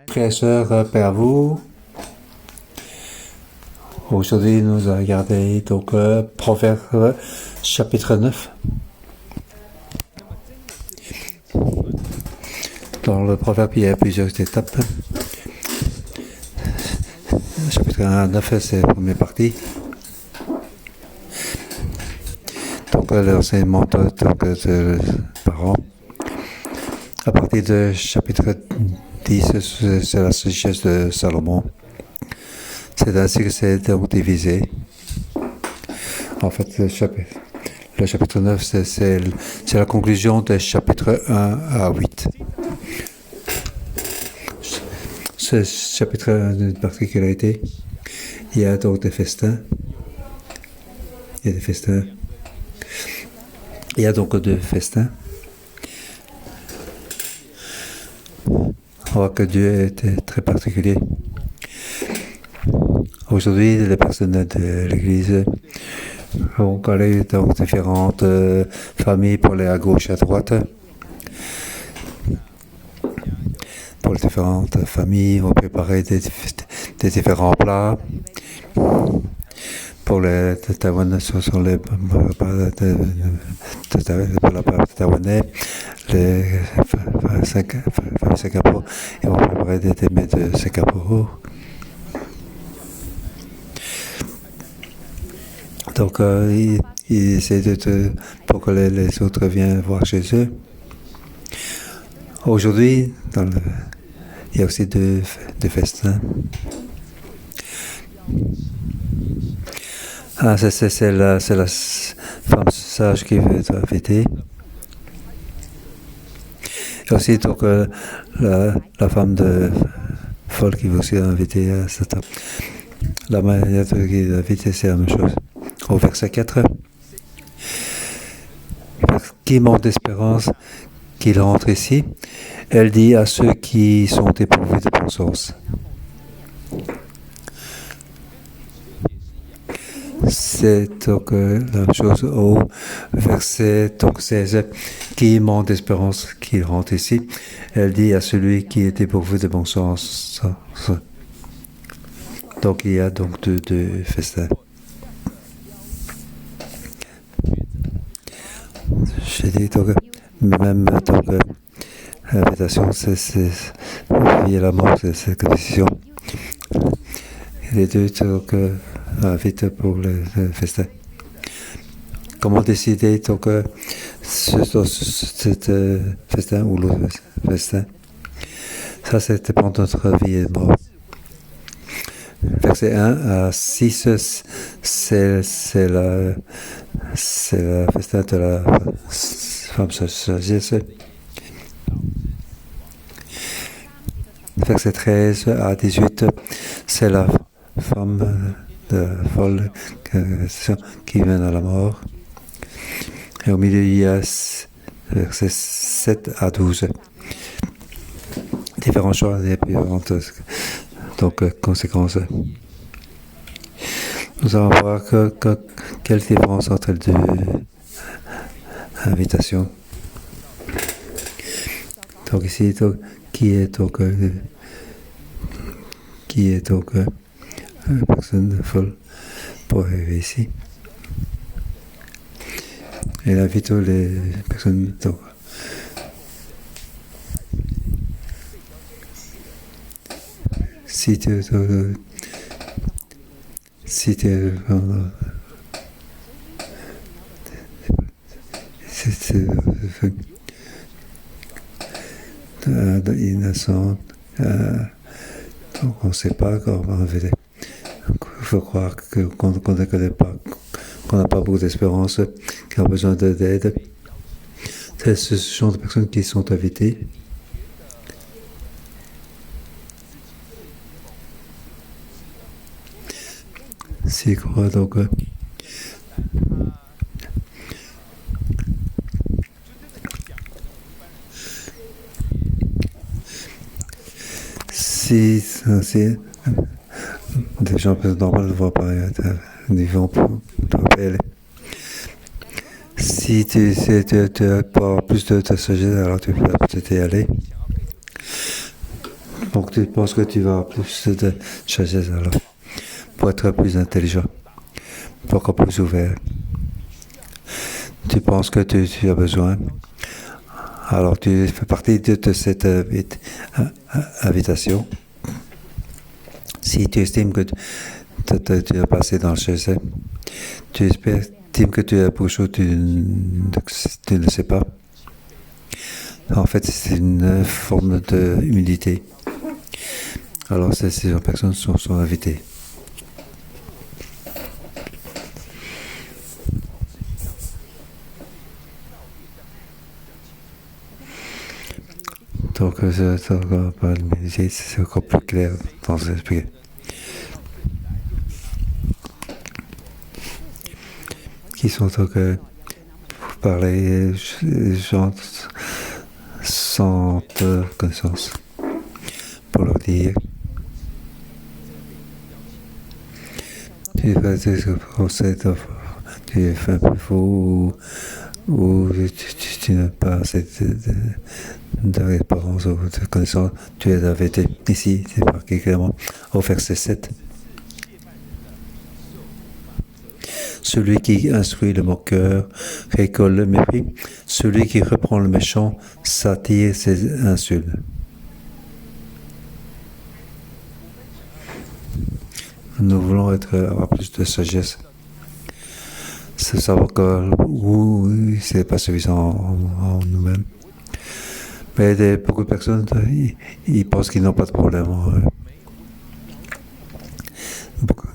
Frères et sœurs, paix à vous. Aujourd'hui, nous allons regarder donc Proverbe chapitre 9. Dans le Proverbe, il y a plusieurs étapes. Chapitre 1 à 9, c'est la première partie. Donc, l'enseignement de parents. À partir de chapitre 10, c'est la sagesse de Salomon. C'est ainsi que c'est donc divisé. En fait, le chapitre 9, c'est la conclusion des chapitres 1 à 8. Ce chapitre a une particularité. Il y a donc des festins. Il y a donc deux festins. On voit que Dieu était très particulier. Aujourd'hui, les personnes de l'Église vont aller dans différentes familles pour aller à gauche, à droite. Pour les différentes familles, on va préparer des différents plats. Pour les Taïwanais, ce sont les plats taïwanais, les familles Singapour, ils vont préparer des mets de Singapour. Donc, ils essaient pour que les autres viennent voir chez eux. Aujourd'hui, il y a aussi deux festins. C'est la femme sage qui veut être invitée. Et aussi donc, la femme folle qui veut aussi inviter à cette table. La manière qui est invitée, c'est la même chose. Au verset 4, qui manque d'espérance qu'il rentre ici, elle dit à ceux qui sont dépourvus de bon sens. C'est donc la même chose au verset 16, qui manque d'espérance qu'il rentre ici, elle dit à celui qui est dépourvu de bon sens. Donc il y a donc deux festins. J'ai dit donc, même donc, l'invitation, c'est la vie et la mort, c'est la décision. Les deux donc invitent pour le festin. Comment décider donc cet festin ou l'autre festin? Ça, c'est dépend de notre vie et mort. Verset 1 à 6, c'est la festin de la femme sagesse. Verset 13 à 18, c'est la femme folle qui mène à la mort. Et au milieu, il y a verset 7 à 12. Différents choix et différentes conséquences. Nous allons voir quelle différence entre les deux invitations. Donc ici, qui est une personne folle pour arriver ici. Elle invite les personnes si tu innocent, donc on ne sait pas comment inviter. Il faut croire qu'on ne connaît pas, qu'on n'a pas beaucoup d'espérance, qu'on a besoin d'aide. C'est ce genre de personnes qui sont invitées. C'est quoi donc si des gens normaux ne vont pas ils vont t'appeler. Si tu as pas plus de sagesse, alors tu peux peut-être y aller. Donc tu penses que tu vas avoir plus de sagesse alors, pour être plus intelligent, pour encore plus ouvert. Tu penses que tu as besoin, alors tu fais partie de cette invitation. Si tu estimes que tu as passé dans le GSM, tu estimes que tu as beaucoup de choses, tu ne sais pas. En fait, c'est une forme d'humilité. Alors, ces personnes sont invitées. Donc, l'humilité, c'est encore plus clair dans l'esprit. Qui sont donc pour parler, les gens sans connaissance, pour leur dire tu es un peu faux ou tu n'as pas assez de réponse ou de connaissance, tu es invité. Ici, c'est marqué clairement au verset 7. Celui qui instruit le moqueur récolte le mépris. Celui qui reprend le méchant s'attire ses insultes. Nous voulons avoir plus de sagesse. C'est savoir que oui, c'est pas suffisant en nous-mêmes. Mais beaucoup de personnes, ils pensent qu'ils n'ont pas de problème.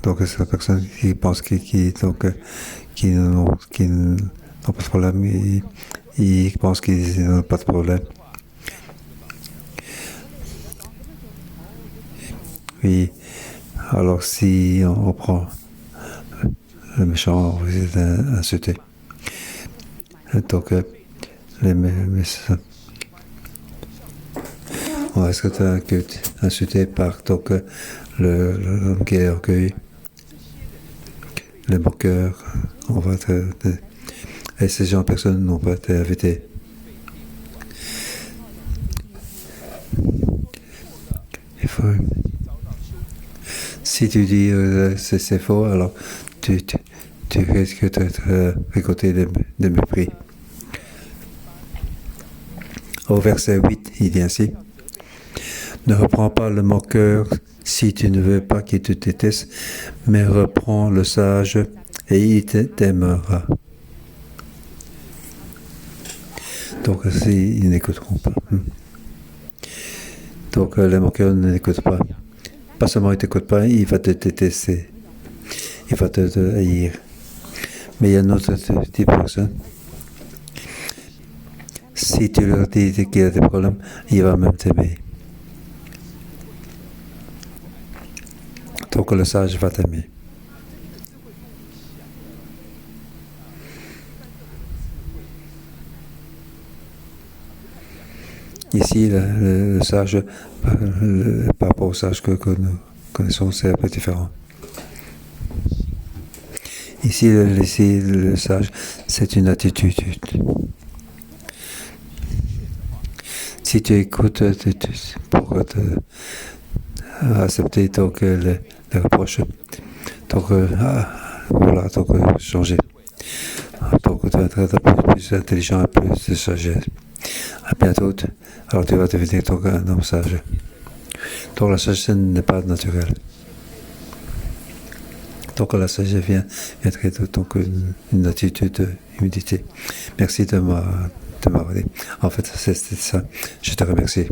Donc, c'est la personne qui pense qu'ils n'ont pas de problème, ils pensent qu'ils n'ont pas de problème. Oui, alors si on reprend le méchant, vous êtes insulté. Donc, les méchants, on reste insulté par donc, l'homme qui est orgueilleux, les moqueurs, on va être, et ces gens, personne n'ont pas été invités. Il faut, si tu dis c'est faux, alors tu risques d'être récolté de mépris. Au verset 8, il dit ainsi: ne reprends pas le moqueur si tu ne veux pas qu'il te déteste, mais reprends le sage et il t'aimera. Donc, ils n'écouteront pas. Donc, les moqueurs ne l'écoutent pas. Pas seulement il ne t'écoute pas, il va te détester. Il va te haïr. Mais il y a un autre type de personne. Si tu leur dis qu'il a des problèmes, il va même t'aimer. Donc le sage va t'aimer. Ici, le sage, par rapport au sage que nous connaissons, c'est un peu différent. Ici, le sage, c'est une attitude. Si tu écoutes pour accepter donc, les reproches, donc voilà, donc changer. Donc tu vas être un peu plus intelligent, un peu plus de sagesse. À bientôt, alors tu vas devenir donc un homme sage. Donc la sagesse n'est pas naturelle. Donc la sagesse vient être donc une attitude d'humilité. Merci de m'avoir dit. En fait, c'est ça. Je te remercie.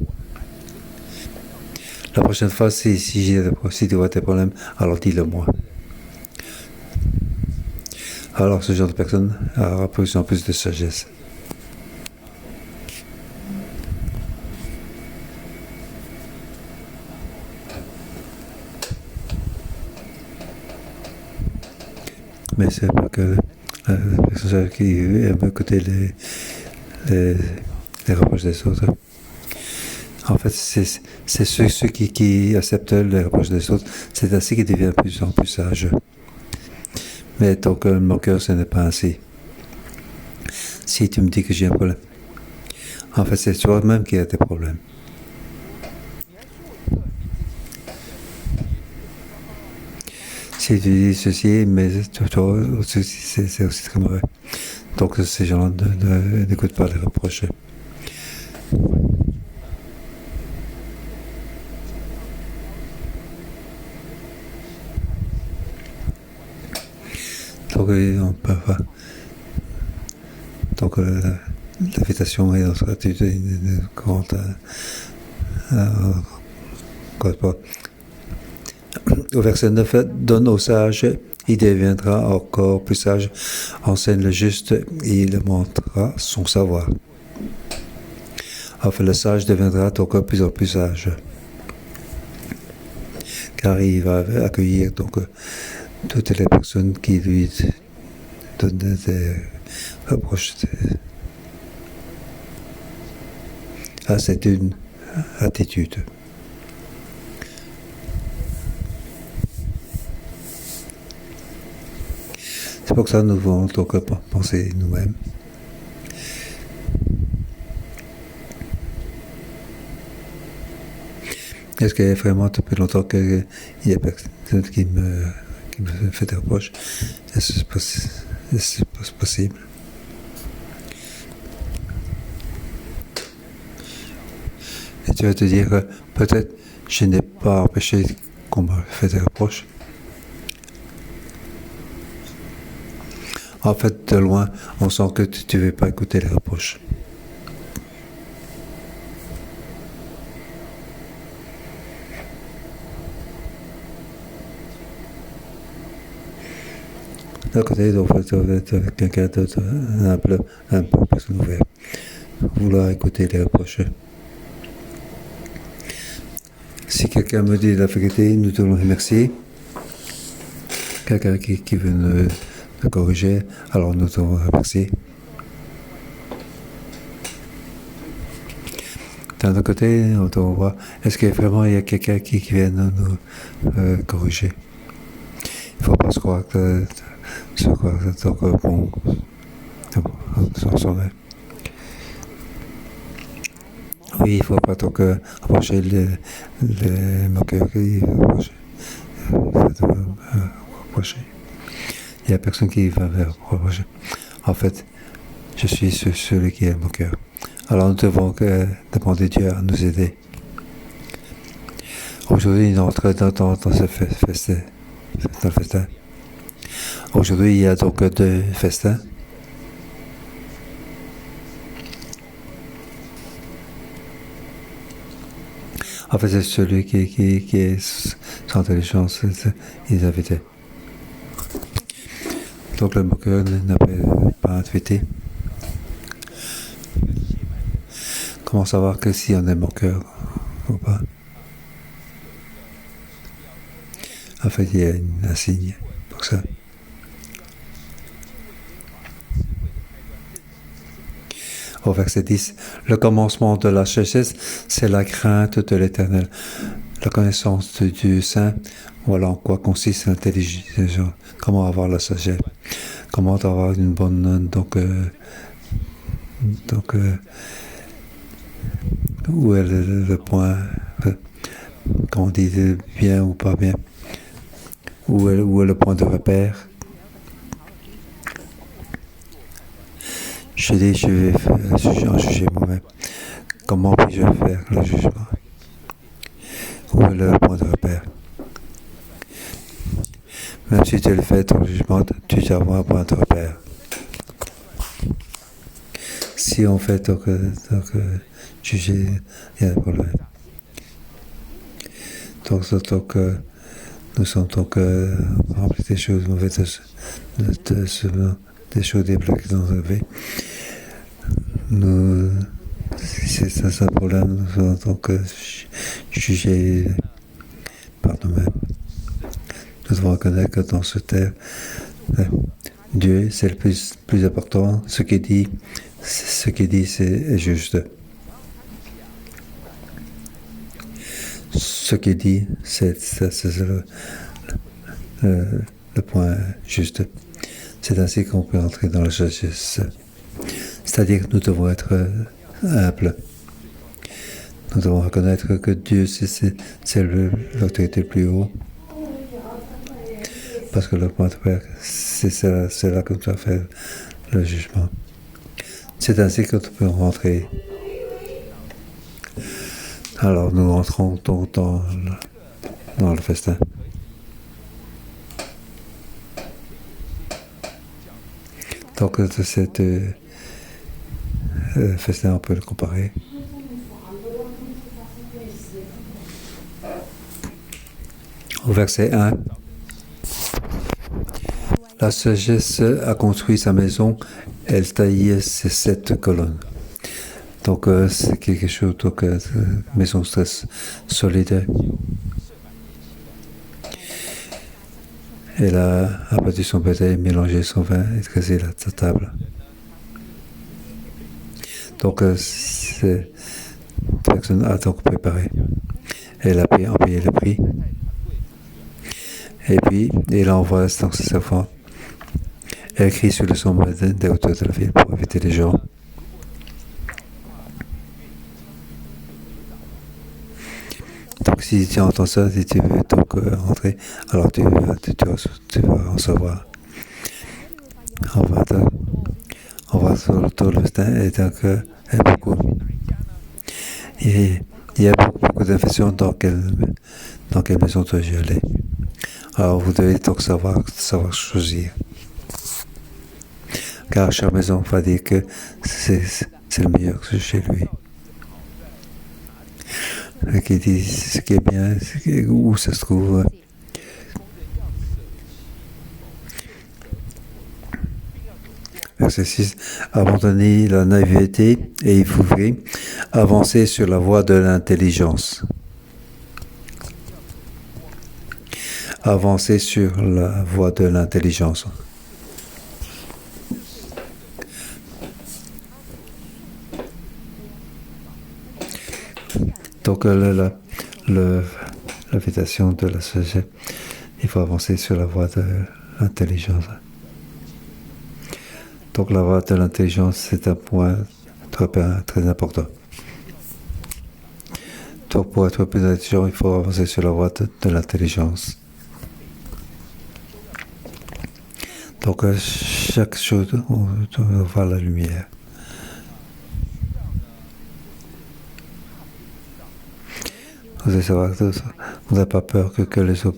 La prochaine fois, si tu vois tes problèmes, alors dis-le moi. Alors ce genre de personne aura de plus en plus de sagesse. Mais c'est pas que les personnes qui aiment écouter les reproches des autres. En fait, c'est ceux qui acceptent les reproches des autres, c'est ainsi qu'ils deviennent de plus en plus sages. Mais donc, le moqueur, ce n'est pas ainsi. Si tu me dis que j'ai un problème, en fait, c'est toi-même qui as des problèmes. Si tu dis ceci, mais toi aussi, c'est aussi très mauvais. Donc ces gens-là n'écoutent pas les reproches. Donc on peut pas. Donc l'invitation est dans cette attitude de compte au verset 9, donne au sage, il deviendra encore plus sage, enseigne le juste, et il montrera son savoir. Enfin, le sage deviendra encore plus en plus sage, car il va accueillir donc toutes les personnes qui lui donnent des reproches. C'est une attitude. C'est pour ça que nous devons donc penser nous-mêmes. Est-ce qu'il y a vraiment depuis longtemps qu'il y a personne qui me fait des reproches? Est-ce que c'est possible? Et tu vas te dire que peut-être je n'ai pas empêché qu'on me fait des reproches. En fait, de loin, on sent que tu ne veux pas écouter les reproches. D'un côté, donc, avec quelqu'un d'autre, un peu personne ouvert, vouloir écouter les reproches. Si quelqu'un me dit la vérité, nous devons le remercier. Quelqu'un qui veut nous corriger, alors nous devons le remercier. D'un autre côté, on doit voir, est-ce que vraiment il y a quelqu'un qui vient nous corriger? Il ne faut pas se croire que donc bon, sans soi-même. Oui, il ne faut pas donc approcher les moqueurs qui reprocher. Il n'y a personne qui va me reprocher. En fait, je suis celui qui est moqueur. Alors nous devons demander Dieu à nous aider. Aujourd'hui, on entre dans ce festin. Aujourd'hui, il y a donc 2 festins. En fait, c'est celui qui est sans intelligence, ils invitaient. Donc le moqueur n'avait pas invité. Comment savoir que si on est moqueur ou pas? En fait, il y a un signe pour ça. Au verset 10, le commencement de la sagesse, c'est la crainte de l'Éternel. La connaissance du Dieu saint, voilà en quoi consiste l'intelligence. Comment avoir la sagesse? Comment avoir une bonne... où est le point, quand on dit bien ou pas bien? Où est le point de repère? Je dis, je vais en juger moi-même. Comment puis-je faire le jugement? Où est le point de repère? Même si tu le fais ton jugement, tu dois avoir un point de repère. Si on fait donc juger, il y a un problème. Donc nous sommes donc remplis des choses mauvaises, des choses des blagues qui nous arrivent. C'est un problème, nous sommes donc jugés par nous-mêmes. Nous devons reconnaître que dans ce terre, Dieu, c'est le plus important. Ce qu'il dit, c'est juste. Ce qu'il dit, c'est le point juste. C'est ainsi qu'on peut entrer dans la sagesse. C'est-à-dire que nous devons être humbles. Nous devons reconnaître que Dieu, c'est l'autorité le plus haut. Parce que le point de père, c'est là que tu dois faire le jugement. C'est ainsi que tu peux rentrer. Alors nous rentrons donc dans le festin. Donc de cette festin, on peut le comparer. Au verset 1, la sagesse a construit sa maison, elle taillait ses 7 colonnes. Donc c'est quelque chose, donc maison très solide. Elle a abattu son bétail, mélangé son vin et dressé la table. Donc cette personne a donc préparé. Elle a payé le prix. Et puis, elle envoie donc ses servants. Elle crie sur le sommet des hauteurs de la ville pour éviter les gens. Donc, si tu entends ça, si tu veux donc rentrer, alors tu vas en savoir. On va sur le tour le festin et donc beaucoup. Et il y a beaucoup d'infections dans quelle maison tu vas aller. Alors vous devez donc savoir choisir. Car chaque maison va dire que c'est le meilleur chez lui. Et qui dit ce qui est bien, où ça se trouve. Verset 6. Abandonnez la naïveté et il faut avancer sur la voie de l'intelligence. Avancer sur la voie de l'intelligence. Donc l'invitation de la sagesse, il faut avancer sur la voie de l'intelligence. Donc la voie de l'intelligence, c'est un point très important. Donc pour être plus intelligent, il faut avancer sur la voie de l'intelligence. Donc chaque chose, on doit voir la lumière. Vous allez savoir que vous n'avez pas peur que les autres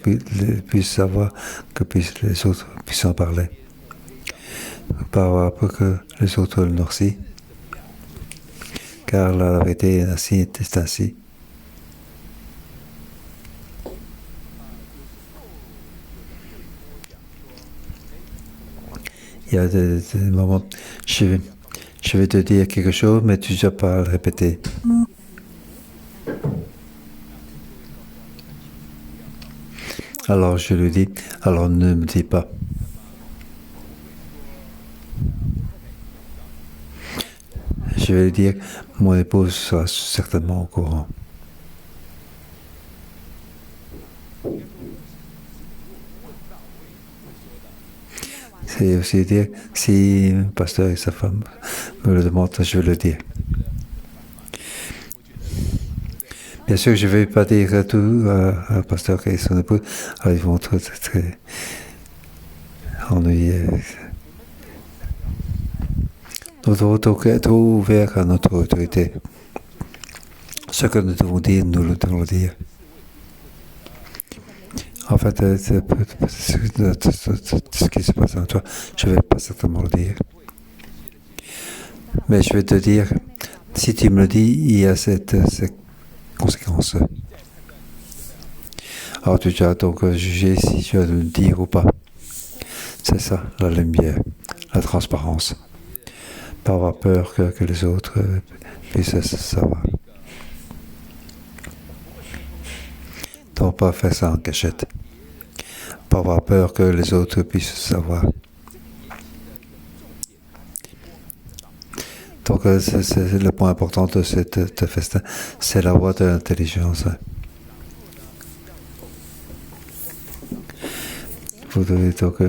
puissent savoir, que les autres puissent en parler. Pas avoir peur que les autres le noircissent. Car la vérité est ainsi. Il y a des moments, je vais te dire quelque chose, mais tu ne dois pas le répéter. Alors je lui dis, alors ne me dis pas. Je vais lui dire, mon épouse sera certainement au courant. C'est aussi dire, si le pasteur et sa femme me le demandent, je vais le dire. Bien sûr, je ne vais pas dire tout à un pasteur et son épouse, alors ils vont être très ennuyés. Nous devons être ouverts à notre autorité. Ce que nous devons dire, nous le devons dire. En fait, ce qui se passe en toi, je ne vais pas certainement le dire. Mais je vais te dire, si tu me le dis, il y a cette conséquence. Alors tu dois donc juger si tu vas le dire ou pas. C'est ça, la lumière, la transparence. Pas avoir peur que les autres puissent savoir. Donc pas faire ça en cachette. Pas avoir peur que les autres puissent savoir. Donc c'est le point important de cette festin, c'est la voie de l'intelligence. Vous devez donc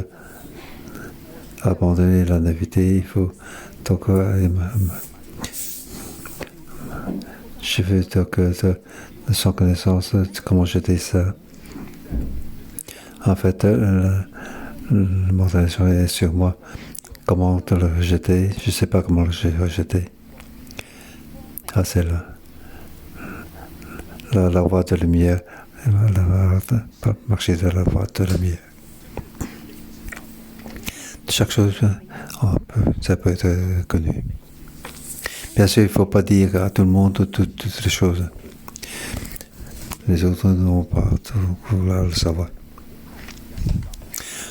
abandonner la naïveté, il faut donc je veux donc sans connaissance comment jeter ça. En fait le mental est sur moi. Comment te le rejeter? Je ne sais pas comment le rejeter. Ah, c'est la voie de lumière. Marcher dans la voie de lumière. Chaque chose, ça peut être connu. Bien sûr, il ne faut pas dire à tout le monde toutes les choses. Les autres ne vont pas vouloir le savoir.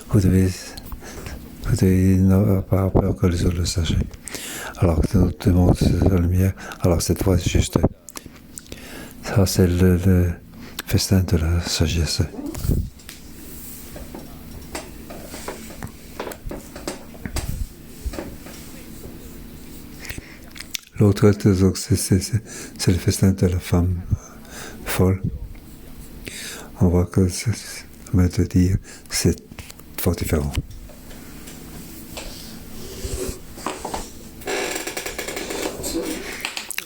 Vous devez n'avoir pas peur que les autres le sachent. Alors que tout le monde c'est la lumière, alors cette fois, juste. Ça, c'est le festin de la sagesse. L'autre, c'est le festin de la femme folle. On voit que, on te dire, c'est fort différent.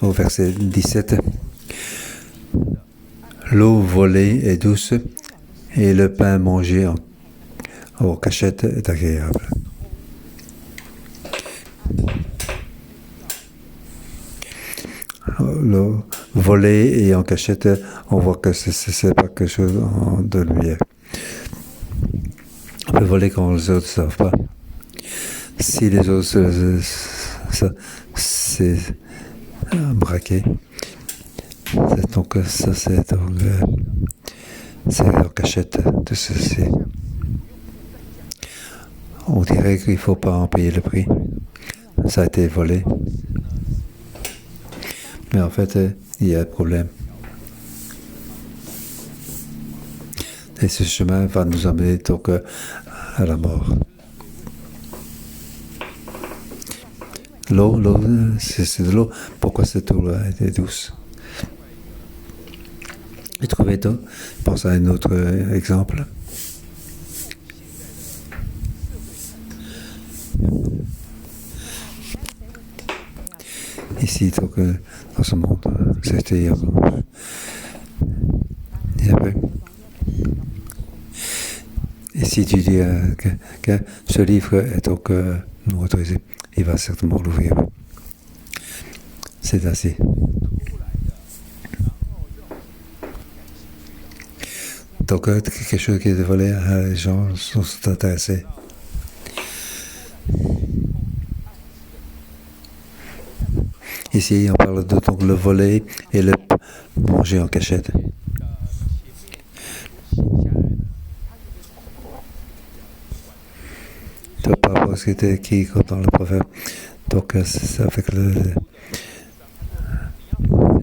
Au verset 17, l'eau volée est douce et le pain mangé en cachette est agréable. Le voler et en cachette, on voit que c'est pas quelque chose de lumière. On peut voler quand les autres ne savent pas. Si les autres c'est braqué, donc ça c'est en cachette de ceci. On dirait qu'il ne faut pas en payer le prix. Ça a été volé. Mais en fait, il y a un problème. Et ce chemin va nous amener donc à la mort. L'eau, c'est de l'eau. Pourquoi cette eau-là est douce? J'ai trouvé d'autres. Je pense à un autre exemple. Ici, donc, dans ce monde, c'était il y a peu. Et si tu dis que ce livre est donc non autorisé, il va certainement l'ouvrir. C'est ainsi. Donc, quelque chose qui est volé, les gens sont intéressés. Ici, on parle de donc, le voler et le manger en cachette. Donc, par rapport à ce qui était écrit dans le proverbe, donc c'est avec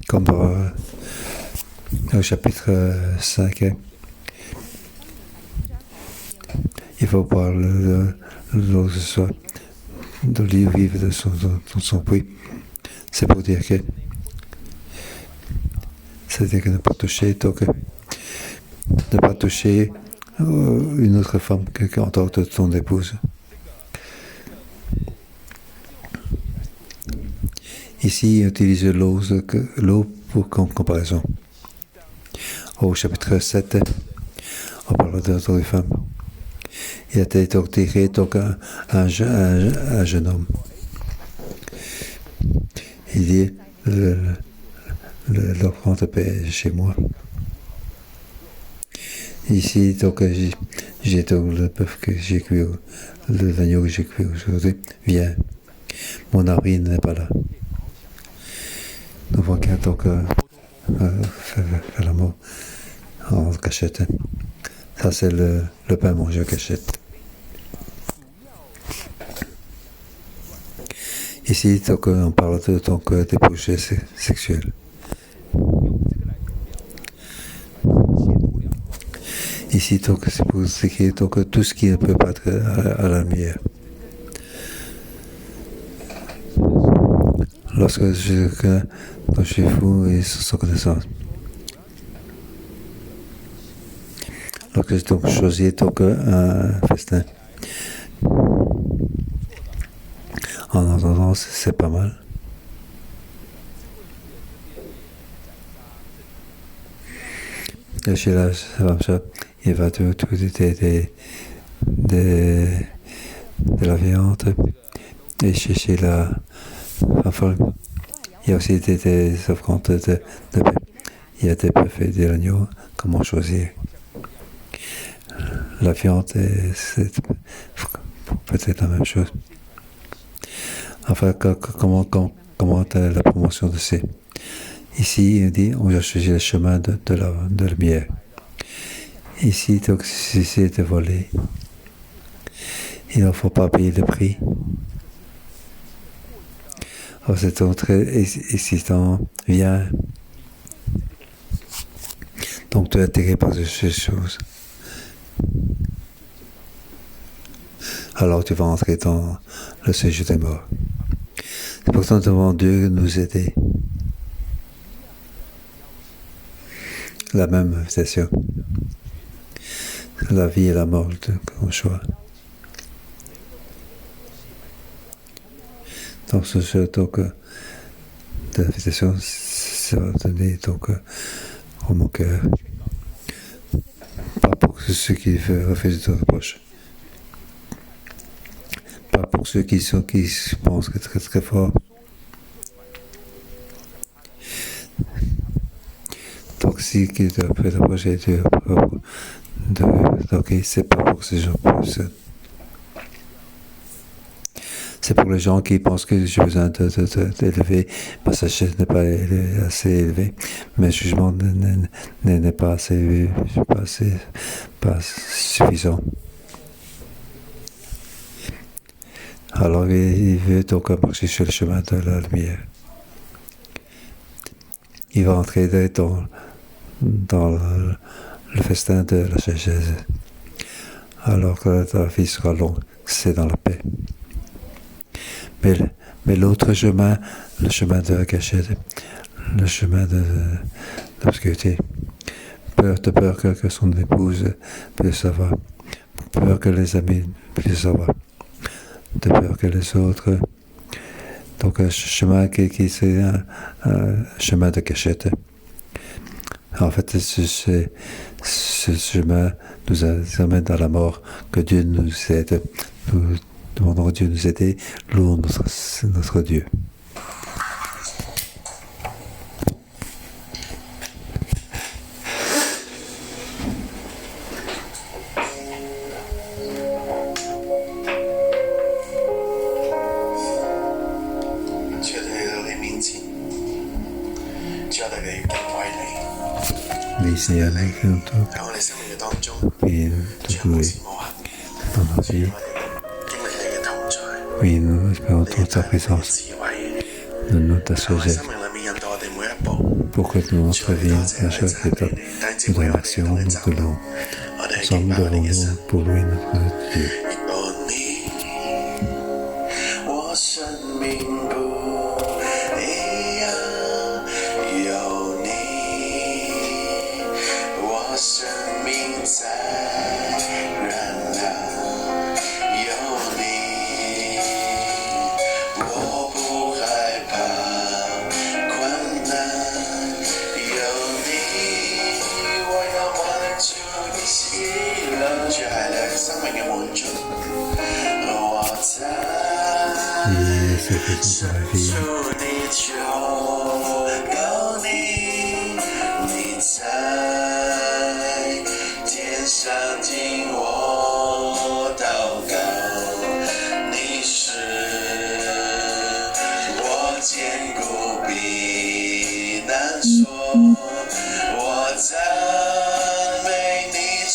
comme au chapitre 5, il faut boire l'eau ce soir, de l'eau vive de son puits. C'est pour dire que c'est-à-dire que ne pas toucher, donc ne pas toucher une autre femme qu'en tant que ton épouse. Ici, utilise l'eau pour comparaison. Au chapitre 7, on parle d'autres femmes. Il a été tiré donc un jeune homme. Il dit, l'offrande paix chez moi. Ici, donc, j'ai donc le bœuf que j'ai cuit, l'agneau que j'ai cuit aujourd'hui. Viens, mon mari n'est pas là. Nous voyons donc faire l'amour en cachette. Ça, c'est le pain mangé en cachette. Ici, donc, on parle des projets sexuels. Ici, donc, c'est pour écrire tout ce qui ne peut pas être à la lumière. Lorsque je suis fou et sans connaissance. Lorsque j'ai donc choisi un festin. En entendant, c'est pas mal. Et chez la femme, il va trouver de la viande et chez la enfin, il y a aussi des offrandes de paix. Il y a des bœufs et des agneaux. Comment choisir? La viande, c'est peut-être la même chose. Enfin, comment la promotion de ces? Ici, il dit, on va choisir le chemin de la lumière. Ici, donc, si c'est de voler, il ne faut pas payer le prix. Alors, c'est donc très excitant. Viens. Donc, tu es attiré par ces choses. Alors, tu vas entrer dans le séjour des morts. C'est pourtant devant Dieu nous aider. La même invitation. La vie et la mort, comme choix. Donc, ce jeu donc, de l'invitation sera donné donc, au mon cœur. Pas pour ceux qui refusent de reproche. Pas pour ceux qui pensent que très très fort. Donc, si qui te fait reprocher ok, c'est pas pour ces gens. C'est pour les gens qui pensent que j'ai besoin d'élever, ma sagesse n'est pas assez élevée, mes jugements n'est pas assez, pas suffisant. Alors il veut donc marcher sur le chemin de la lumière. Il va entrer dans le festin de la sagesse. Alors que la vie sera longue, c'est dans la paix. Mais l'autre chemin, le chemin de la cachette, le chemin de l'obscurité, peur que son épouse puisse savoir, peur que les amis puissent savoir, de peur que les autres. Donc un chemin qui c'est un chemin de cachette. En fait, ce chemin nous amène à la mort, que Dieu nous aide. Nous demandons à Dieu de nous aider, louons notre Dieu.你是人嚟嘅，喺我哋生命嘅當中，全部是無限嘅，當我經歷你嘅同在，你嘅智慧，你喺生命裏面引導我哋每一步。pour que notre vie, à chaque étape, nous donne l'action, nous donnons ensemble devant nous pour lui notre Dieu. 这就是在地。你在天上听我祷告，你是我坚固避难所，我赞美你直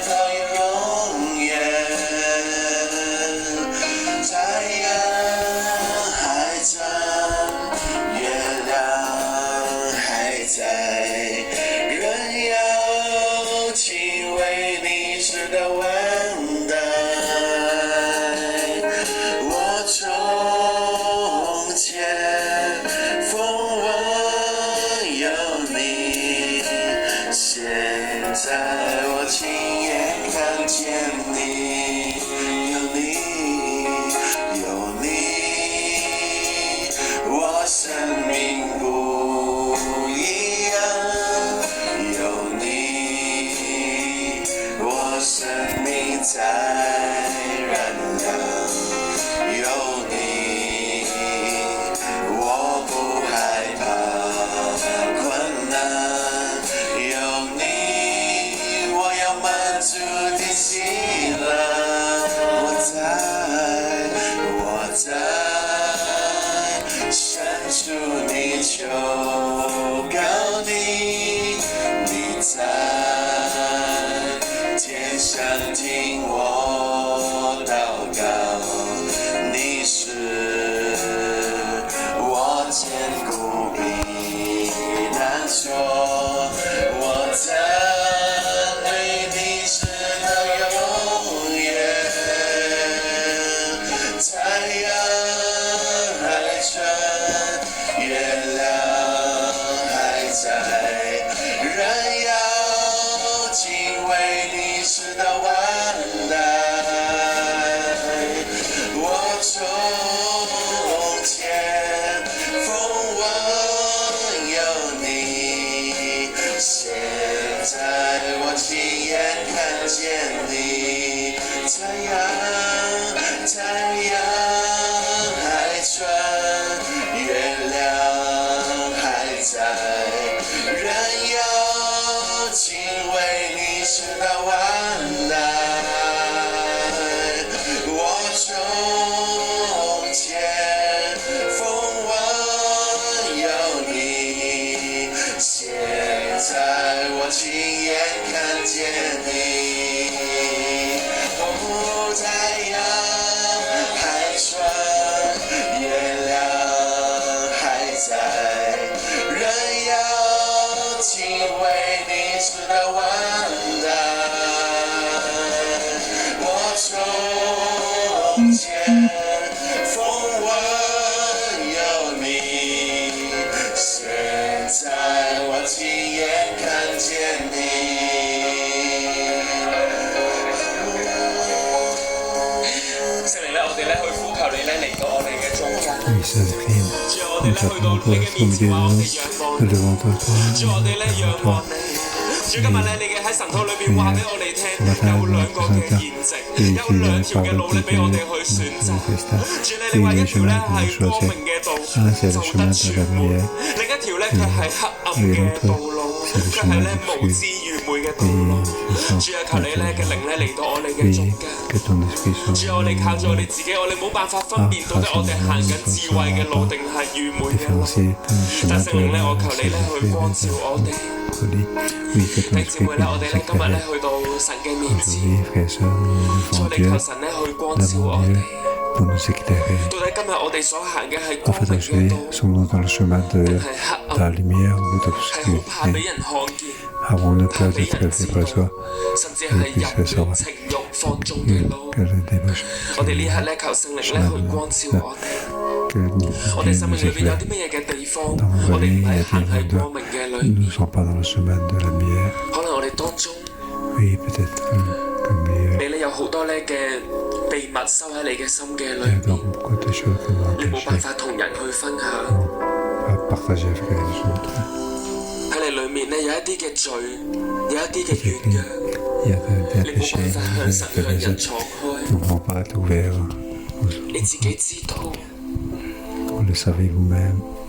到永远。太阳还在，月亮还在，人要亲为你值得万代。我从前风闻有你，现在我亲眼看见你，有你，有你，我生命不一样，有你，我生命在燃亮，有你，我不害怕困难，有你，我要满足的喜乐，我在伸出你求告你，你在天上听我祷告，你是我坚固避难所，我赞美你直到永远。太阳还穿，月亮还在，人要敬畏你直到万代。我从前风闻有你，现在我亲眼看见你。太阳还穿，月亮还在，人要敬畏你直到万代。我从前风闻有你，现在我亲眼看见你。太阳还穿，月亮还在，人要敬畏你直到万代。我从前风闻有你，现在我亲眼看见你。Nous t'appelons toi, comme Dieu, nous devons toi,主我哋咧仰望你，主今日咧你嘅喺神土裏邊話俾我哋聽，有兩個嘅筵席，有兩條嘅路咧俾我哋去選擇。主你話一條咧係光明嘅道，就得存活；另一條咧卻係黑暗嘅道路，卻係咧無知愚昧嘅道路。主啊，求你咧嘅靈咧嚟到我哋嘅中間。主啊，我哋靠住我哋自己，我哋冇辦法分辨到底我哋行緊智慧嘅路定係愚昧嘅路。但聖靈咧，我求你咧去光照我哋。弟兄姊妹咧，我哋咧今日咧去到神嘅面前，我哋求神咧去光照我哋。到底今日我哋所行嘅係光明嘅道，定係黑暗？係好怕俾人看見，怕俾人知道，甚至係人嘅情慾放縱嘅路。我哋呢刻咧求聖靈咧去光照我哋。我哋生命裏邊有啲乜嘢嘅地方，我哋唔係行喺光明嘅裏面。可能我哋當中，你咧有好多咧嘅秘密收喺你嘅心嘅裏面，你冇辦法同人去分享。喺你裏面咧有一啲嘅罪，有一啲嘅軟弱，你冇辦法向神向人敞開。你自己知道。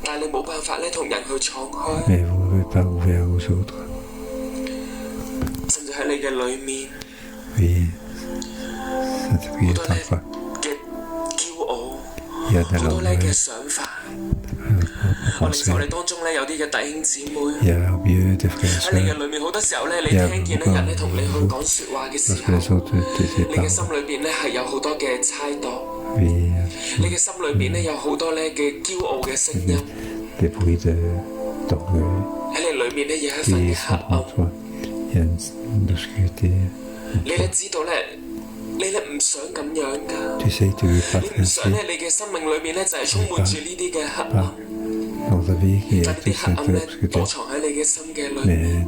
但係你冇辦法咧同人去敞開，甚至喺你嘅裏面，好多咧嘅驕傲，好多咧嘅想法。我哋受你當中咧有啲嘅弟兄姊妹喺你嘅裏面，好多時候咧你聽見咧人咧同你去講説話嘅時候，你嘅心裏邊咧係有好多嘅猜度。你嘅心裏邊咧有好多咧嘅驕傲嘅聲音，喺你裏面咧有一份嘅黑暗。你咧知道咧，你咧唔想咁樣㗎，你唔想咧你嘅生命裏面咧就係充滿住呢啲嘅黑暗。但啲黑暗咧躲藏喺你嘅心嘅裏面。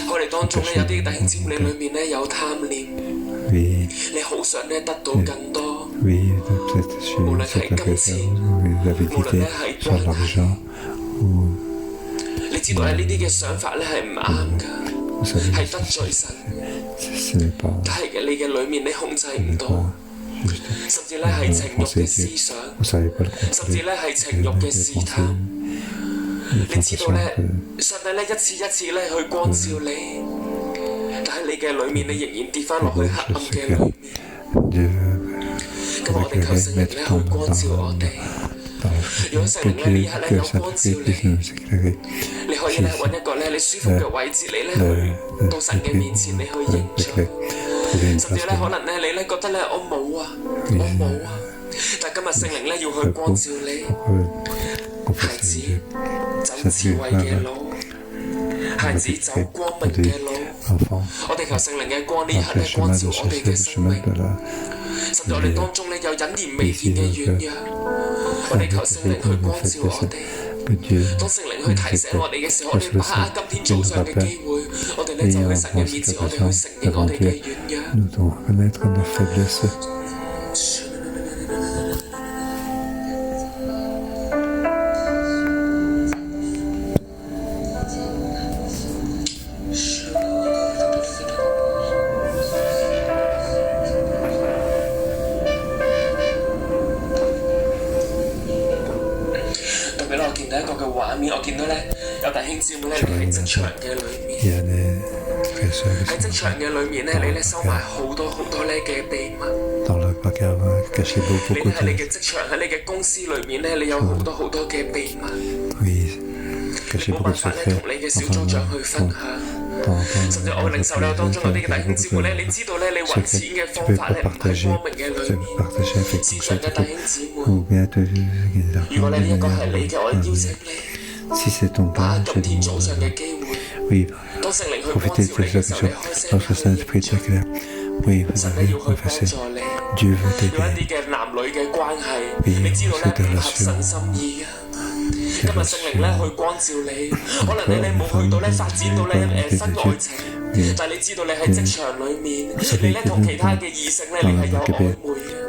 我哋當中咧有啲弟兄姊妹裏面咧有貪念，你好想咧得到更多，無論係金錢，無論咧係關係。你知道咧呢啲嘅想法咧係唔啱㗎。係得罪神，但係嘅你嘅裏面你控制唔到，甚至咧係情慾嘅思想，甚至咧係情慾嘅試探。你知道咧，上帝咧一次一次咧去光照你，但係你嘅裏面你仍然跌翻落去黑暗嘅裏面。咁我哋求聖靈咧去光照我哋。如果聖靈咧呢一刻咧有光照你，你可以咧揾一個咧你舒服嘅位置，你咧去到神嘅面前，你去認罪。甚至咧可能咧你咧覺得咧我冇啊，但今日聖靈咧要去光照你，孩子走智慧嘅路，孩子走光明嘅路。我哋求聖靈嘅光呢一刻咧光照我哋嘅生命，甚至我哋當中咧有隱然未見嘅軟弱，我哋求聖靈去光照我哋。當聖靈去提醒我哋嘅時候，我哋把握今天早上嘅機會，我哋咧就去神嘅面前，我哋去承認我哋嘅軟弱。我見到咧有弟兄姊妹咧，你喺職場嘅裏面，喺職場嘅裏面咧，你咧收埋好多咧嘅秘密。你喺你嘅職場喺你嘅公司裏面咧，你有好多嘅秘密。你冇辦法咧同你嘅小組長去分享，甚至我領受咧當中有啲嘅弟兄姊妹咧，你知道咧你揾錢嘅方法咧唔係光明嘅裏面，線上嘅弟兄姊妹，如果你呢一個係你嘅，我邀請你。把握今天早上嘅機會，當聖靈去光照你嘅時候，你開聲求神咧要去幫助你，有一啲嘅男女嘅關係，你知道咧唔合神心意啊！今日聖靈咧去光照你，可能你冇去到咧發展到咧婚外情，但係你知道你喺職場裏面，你咧同其他嘅異性咧你係有曖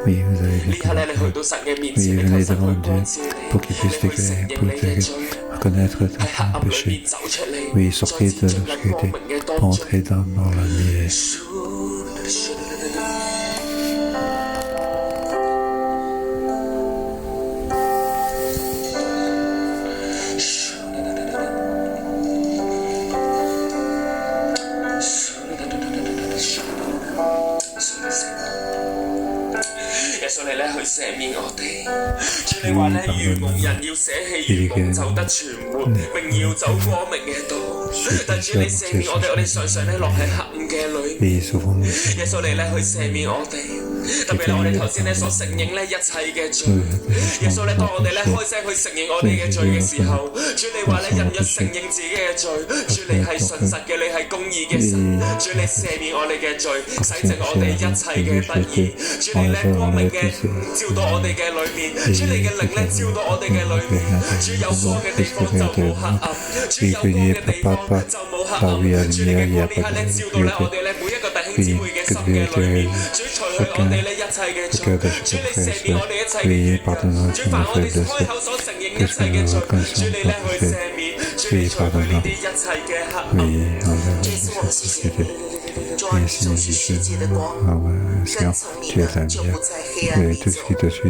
昧嘅，呢刻咧你去到神嘅面前，你求神去光照你，你去承認你嘅罪。喺黑暗裏面走出嚟，再次進入光明嘅當中。耶穌你咧去赦免我哋，主你話咧，愚蒙人要捨棄愚蒙，走得存活，並要走光明嘅道。但主你赦免我哋常常咧落喺黑暗嘅裏面。耶穌你咧去赦免我哋，特別係我哋頭先咧所承認咧一切嘅罪。耶穌咧當我哋咧開聲去承認我哋嘅罪嘅時候，主你話咧人若承認自己嘅罪，主你係信實嘅，你係公義嘅神，主你赦免我哋嘅罪，洗淨我哋一切嘅不義，主你咧光明嘅照到我哋嘅裏面，主你嘅靈咧照到我哋嘅裏面，主有光嘅地方就冇黑暗，主有光嘅地方就冇黑暗，主你嘅光呢刻咧照到咧我哋咧每一個弟兄姊妹嘅心嘅裏面，主除去我哋咧一切嘅罪，主你赦免我哋一切嘅軟弱，主凡我哋開口所承認一切嘅罪，主你咧去赦免，主你除去呢啲一切嘅黑暗。這次我們謝謝你，主啊，你就是世界的光，跟從你的就不在黑暗裡走，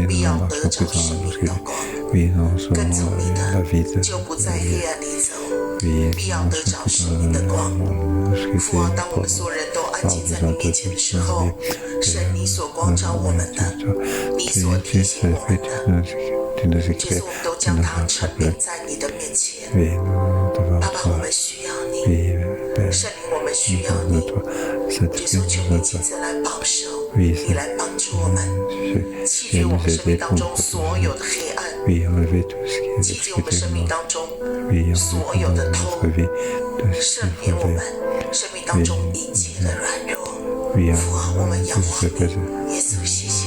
必要得着生命的光。跟從你的就不在黑暗裡走，必要得着生命的光。父啊，當我們所有人都安靜在你面前的時候，神你所光照我們的，你所提醒我們的，這次我們都將它陳明在你的面前。爸爸，我們需要你，聖靈，我們需要你，耶穌，求你親自來保守，你來幫助我們，棄絕我們生命當中所有的黑暗，棄絕我們生命當中所有的偷，赦免我們生命當中一切的軟弱。父啊，我們仰望你，耶穌，謝謝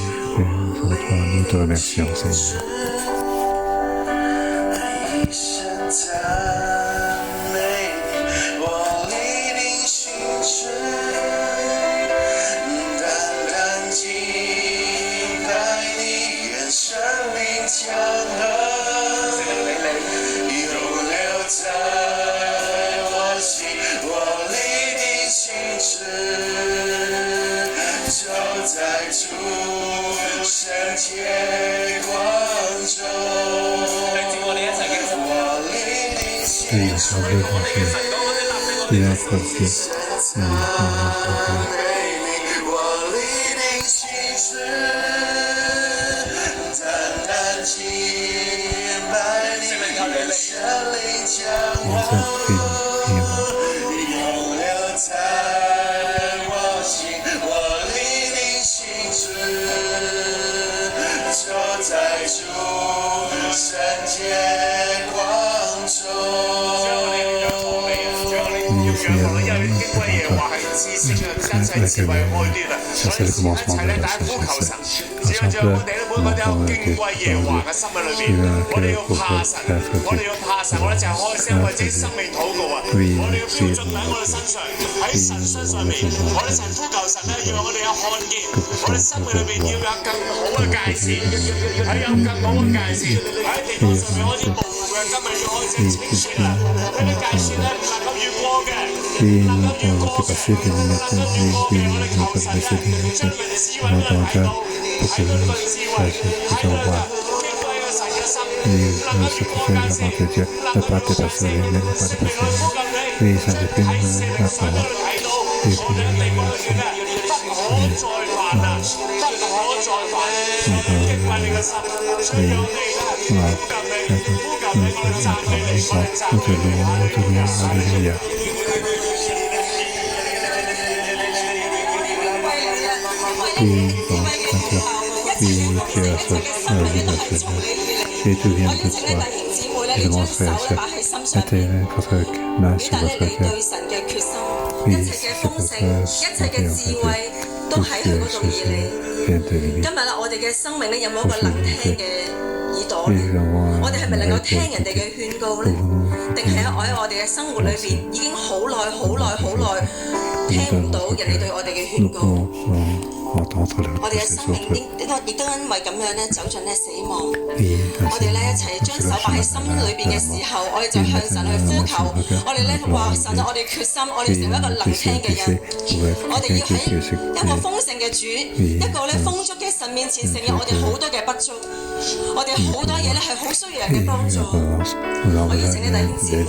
对，有时候会发现，第二个是，Ça c'est le commencement de la sagesse. Ensemble, on va puis on va dépasser des limites, puis on va dépasser des limites, on va entendre pour que ça se revoie. Et satisfaire la volonté de Dieu, ne pas dépasser les limites, ne pas dépasser les limites. Oui, ça dépend de la parole. Et puis Alléluia. Et tout vient de toi. Je mon frère et soeur, mettez votre main sur votre cœur. Oui, c'est votre cœur, mettez en fait tout ce que ceci vient de lui. 今日啦，我哋嘅生命咧有冇一個能聽嘅耳朵咧？我哋係咪能夠聽人哋嘅勸告咧？定係喺我哋嘅生活裏邊已經好耐聽唔到人哋對我哋嘅勸告？我哋嘅生命亦都因為咁樣咧走進咧死亡。我哋咧一齊將手擺喺心裏邊嘅時候，我哋就向神去呼求。我哋咧話神啊，我哋決心，我哋成為一個能聽嘅人。我哋要喺一個豐盛嘅主，一個咧豐足嘅神面前承認我哋好多嘅不足，我哋好多嘢咧係好需要人嘅幫助。我邀請你弟兄姊妹，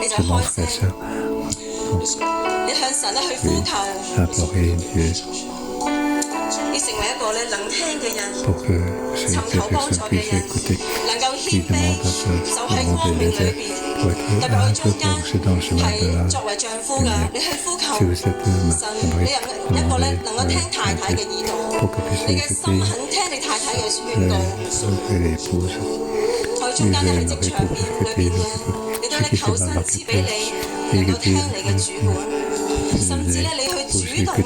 你就開聲，你向神咧去呼求。你成為一個咧能聽嘅人，尋求幫助嘅人，能夠謙卑，走喺光明裏邊。特別我哋中間係作為丈夫嘅，你去呼求神，你一個咧能夠聽太太嘅耳朵，你嘅心肯聽你太太嘅勸告。我哋中間咧喺職場裏邊嘅，你都咧求神賜俾你能夠聽你嘅主管，甚至咧你去主動咧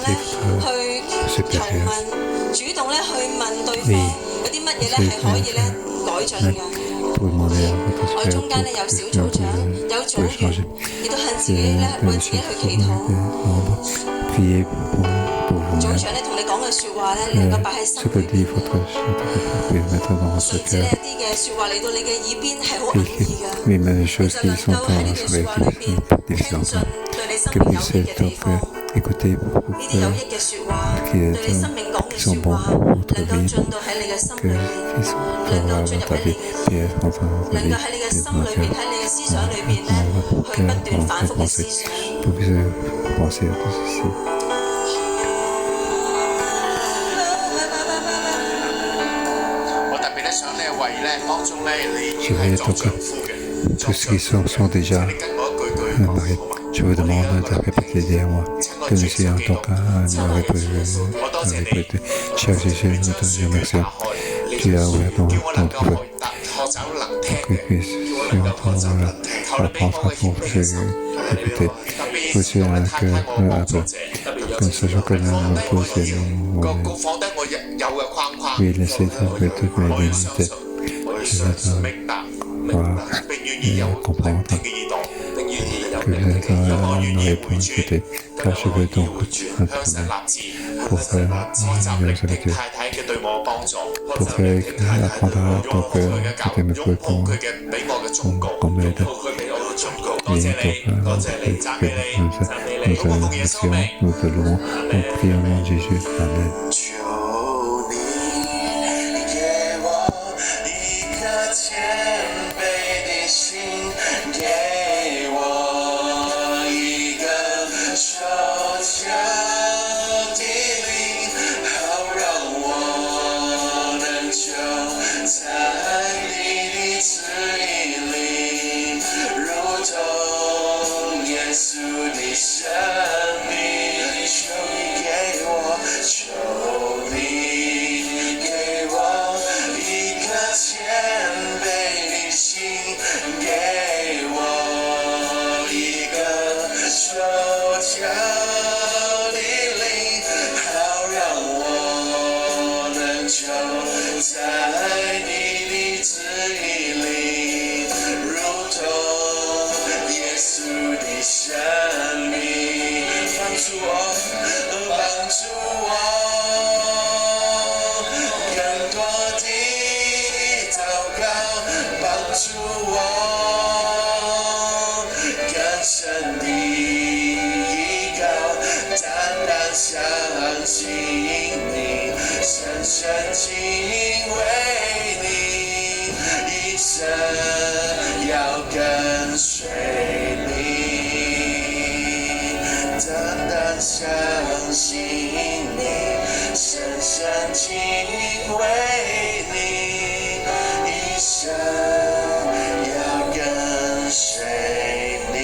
去求問。主動咧去問對方有啲乜嘢咧係可以咧改進嘅。我中間咧有小組長，有組員，亦都向自己咧為自己去祈禱。組長咧同你講嘅説話咧，你能夠擺喺心裏邊。甚至呢一啲嘅説話嚟到你嘅耳邊係好容易嘅，你就能夠喺呢句説話裏邊聽進對你生命有益嘅地方。呢啲有益嘅説話，對你生命講嘅説話，能夠進到喺你嘅心裏邊，能夠進入喺你嘅，能夠喺你嘅心裏邊，喺你嘅思想裏邊咧，去不斷反覆嘅思想。我特別咧想咧為咧當中咧你已經係做丈夫嘅，tous ceux qui sont déjà mariés. Je vous demande de répéter à moi, que nous soyons en tant qu'un, nous répéter. Cher Jésus, nous te remercions. Tu as ouvert ton feu pour que puissions apprendre à répéter. Aussi un cœur un peu, que nous sachions que nous tous et nous oui, laissez tomber toutes mes limites. Je vais comprendre. Que je ne réponds écouter, car je veux donc intervenir pour faire apprendre à ton cœur que tu me peux comme aide. Et nous te louons, nous prions au nom de Jésus. Amen. 助我更多的祷告，帮助我更深的依靠，单单相信你，深深敬畏你，一生要跟随你，单单相信你，深深敬畏你，一生要跟随你。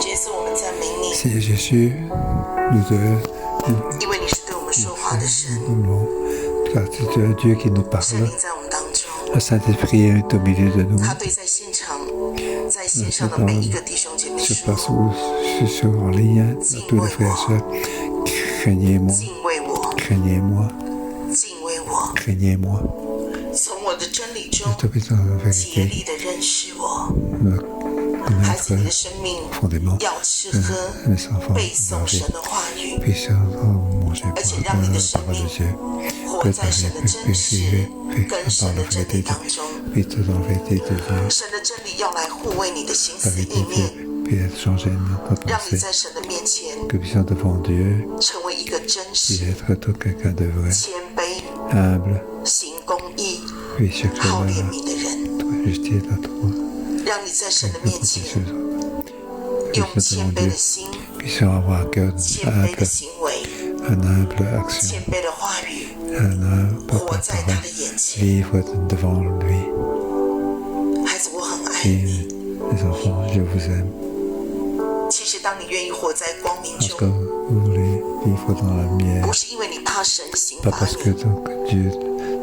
这次我们赞美你， Seigneur Jésus, nous te 因为你是对我们说话的神， louons, car tu es un Dieu qui nous 神 parle. 灵在我们当中。 Le Saint-Esprit est au milieu de nous. 他对在现场、在线上的每一个弟兄姐妹 Sur 说 place ou sur en ligne, à tous les frères et sœurs, craignez-moi, 敬畏我， craignez-moi, 敬畏我， craignez-moi. 从我的真理中 Je te prie dans la 竭 vérité 力的认识我。 de 孩子，你的 connaître 生命 profondément 要吃喝 mes enfants, 背诵 manger, 神的话语， puissent manger 而且让你的 par 生 la parole 命 de Dieu. 活在神的真实跟神 Par 的 la 真 vérité 理 de 当中。 vite dans la vérité de Dieu. 神的真理要来护卫你的心 La 思 vérité 意 de 念， Dieu peut changer notre 让你 pensée. 在神的面前 Que puissons devant Dieu 成为一个真 et 实、 être tout quelqu'un de vrai, 谦卑、 humble, 行公义、 puis chercher 好怜 la 悯的人， justice à toi. 让你在神的面 Notre 前 Jésus. 用谦卑的心、 Puissons avoir un cœur 谦卑的 humble, 行为、 un humble action, 谦卑的话语， un humble 活在他 parole, 的眼前。 vivre devant lui. 孩子，我很爱 Et 你。 les enfants, je vous aime. 其实，当你愿意活在光明 Parce que 中， vous voulez vivre dans la lumière, 不是因为你怕神刑 pas 罚 parce que 你， donc Dieu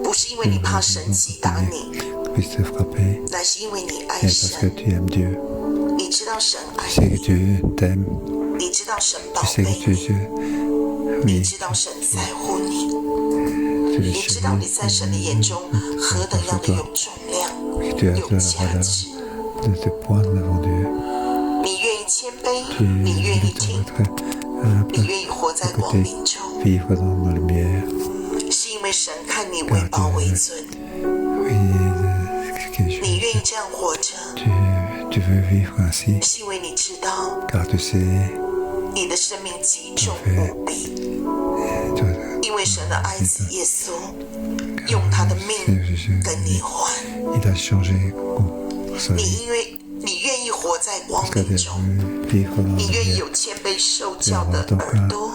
不是因为你怕神击打你， puisse te frapper, 乃是因为你爱 mais parce que 神。 tu aimes Dieu. 你知道神爱 Tu sais que 你， Dieu t'aime, 你知道神宝 tu sais 贝 que 你， Dieu, 你 oui, 知道神在乎你， tu 你 es 知道你在神的眼中何等样的有重量、 tu as 有 de la 价 valeur 值。 de te poindre devant Dieu. 你愿意谦卑， Tu 你愿意 te 听， mettrais 你 humble 愿意活在 à 光 côté, 明中， vivre dans la lumière. 是因为神看你为宝为尊， Oui, que 你愿意这样活着， tu veux vivre ainsi, 是因为你知道 car tu sais, 你的生命极重无比， tu 因为神的爱子耶稣用他的命 Seigneur Jésus, 跟你还， il a changé pour sa 你 vie. 因为你愿意活在光 Parce que 明 tu 中， as vu vivre dans 你 la 愿意 lumière. 有谦卑受 Tu 教的 avoir ton 耳 cœur 朵，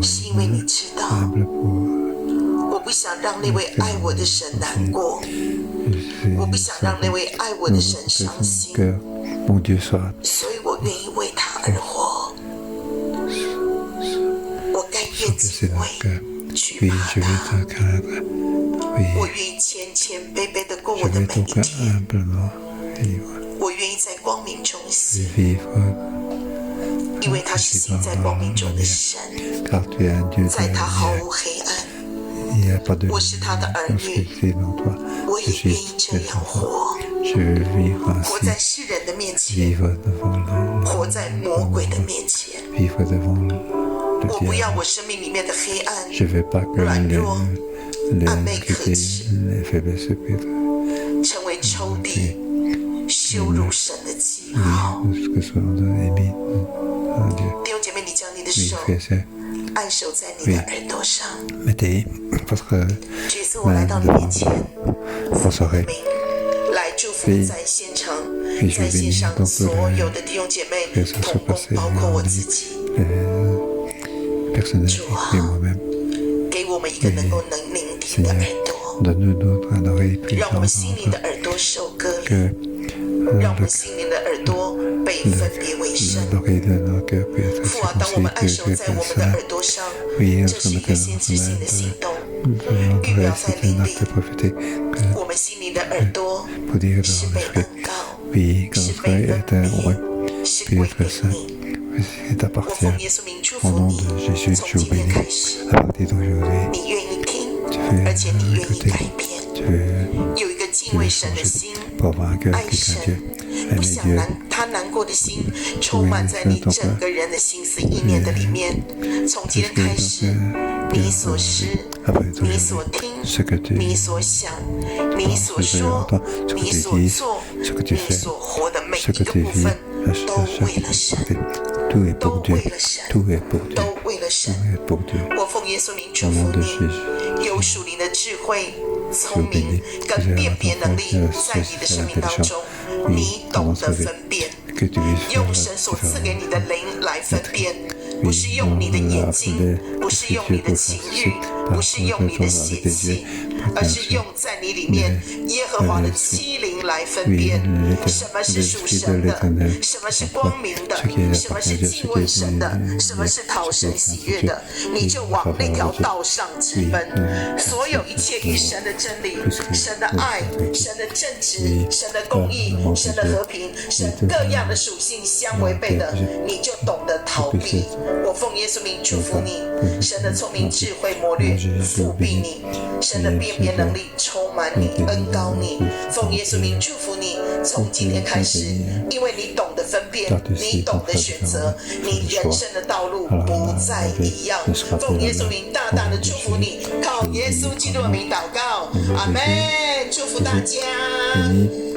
是因为 humble 你知道 pour 我不想让那位爱我的神难过， je 我不 sais 想让那位爱我的神伤 que 心 son，cœur, mon Dieu, soit 所以我愿意为他而活，我甘愿 que 敬 c'est mon 畏 cœur. 惧 Oui, 怕 je 他， vais te craindre. 我 Oui, 愿意谦谦卑卑的过 je 我的 vais 每 ton 一 cœur 天， humblement vivre. 我愿意在光明中 Je 行， vais vivre 因为他是行在光明中的神， car tu es un Dieu de 在 la 他毫 lumière. 无黑暗， Il n'y a pas de 我是他的儿 obscurité 女， dans toi. 我 Je 也愿 suis 意这 tes 样 enfants. 活， Je veux vivre 活 ainsi, 在世人的面前， vivre devant le 活在魔鬼的面前。 vivre devant le 我不要 diable. 我生命里面的黑暗 Je veux pas que 软弱 les 暗昧可 difficultés, 耻 les faiblesses puissent 成为抽屉，羞辱神的记号。 que soit émis à Dieu. 弟兄姐妹，你将你的 Oui, 手 frères et sœurs, 按手在你的耳朵上。 mettez votre 这次我来到你面前， vos oreilles. 名来祝福在现场、 Oui, je 在线 bénis 上 donc 所有的弟兄姐妹 que ça se 同工 passe 包括我 en 自己， personnel et moi-même. 给我们一个能够聆听的耳朵， Donne-nous un oreille 让我们 puissante 心灵的耳朵受割礼， que 让我们心灵的耳朵被分别为圣。 l'oreille de nos cœurs puisse être 父啊，当我们按手 circoncis, 在 que 我们的 ça 耳朵上， oui, 这是一个先知性的行动， notre 预表 oreille 在 c'est 灵 un 里 acte。prophétique que 我们心灵的耳朵 pour dire 是 dans 被 l'esprit 恩膏， oui, que 是 notre 被 oreille 恩 est un 庇， roi 是 puis 归 être 给 saint 你。 il 我 t'appartient 奉耶稣名祝 au 福 nom 你 de，Jésus 从 je 今天 bénis 开始， à partir d'aujourd'hui 你愿意听， tu 而 veux 且你愿意 écouter 改变， tu veux 有一个敬畏神的心， pour avoir un cœur 爱 qui craint 神 Dieu 不 aimer 想 Dieu 他难看过的心充满在你整个人的心思意念的里面。从今天开始，你所思，你所听，你所想，你所说，你所做，你所活的每一个部分，都为了神，都为了神，都为了神。我奉耶稣名祝福你，有属灵的智慧、聪明跟辨别能力在你的生命当中，你懂得分辨，用神所赐给你的灵来分辨，不是用你的眼睛，不是用你的情欲，不是用你的血气，而是用在你里面耶和华的欺凌来分辨什么是属神的，什么是光明的，什么是敬畏神的，什么是讨神喜悦的，你就往那条道上直奔。所有一切与神的真理、神的爱、神的正直、神的公义、神的和平、神各样的属性相违背的，你就懂得逃避。我奉耶稣名祝福你，神的聪明智慧谋略覆庇你，神的辨别能力充满你，恩膏你。奉耶稣名祝福你，从今天开始，因为你懂得分辨，你懂得选择，你人生的道路不再一样。奉耶稣名大大的祝福你，靠耶稣基督的名祷告，阿门。祝福大家。